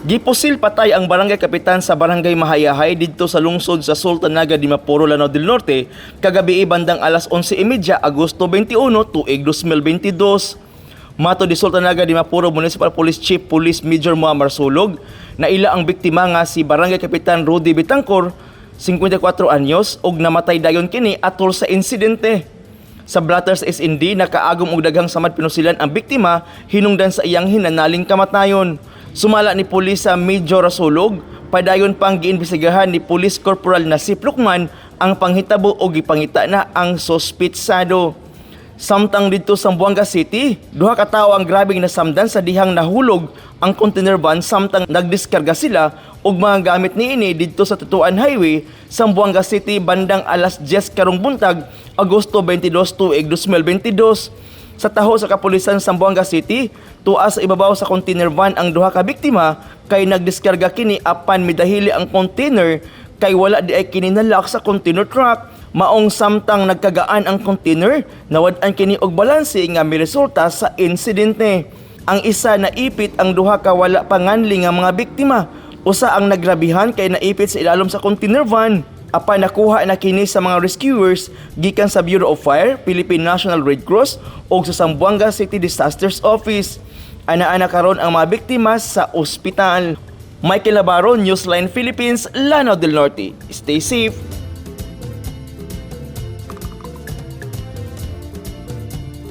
Gipusil patay ang barangay kapitan sa barangay Mahayahay didto sa lungsod sa Sultanaga di Mapuro, Lanao del Norte kagabi bandang alas 11:30 Agosto 21, tuig 2022. Mato di Sultanaga di Mapuro Municipal Police Chief Police Major Muammar Sulog na ila ang biktima nga si barangay kapitan Rudy Bitangkor, 54 anyos, ug namatay dayon kini atol sa insidente. Sa Blatters SND nakaagom og daghang samad pinusilan ang biktima hinungdan sa iyang hinanaling kamatayon. Sumala ni Pulis sa Major Sulog, padayon pang giimbestigahan ni Police Corporal na si Plukman ang panghitabo o gipangita na ang sospitsado. Samtang dito sa Zamboanga City, duha ka tawo ang grabeng nasamdan sa dihang nahulog ang container van samtang nagdiskarga sila og mga gamit niini dito sa Tutuan Highway, Zamboanga City bandang alas 10 karong buntag, Agosto 22, tuig 2022. Sa taho sa kapulisan sa Zamboanga City, tuas sa ibabaw sa container van ang duha ka biktima kay nagdiskarga kini apan midahili ang container kay wala di ay kini nalak sa container truck. Maong samtang nagkagaan ang container, nawad-an kini og balanse nga miresulta sa insidente. Ang isa naipit ang duha ka wala panganli nga mga biktima. Usa ang nagrabihan kay naipit sa ilalom sa container van. Apan nakuha na kini sa mga rescuers gikan sa Bureau of Fire, Philippine National Red Cross o sa Zamboanga City Disasters Office. Ana-ana karon ang mga biktima sa ospital. Michael Navarro, Newsline Philippines, Lanao del Norte. Stay safe.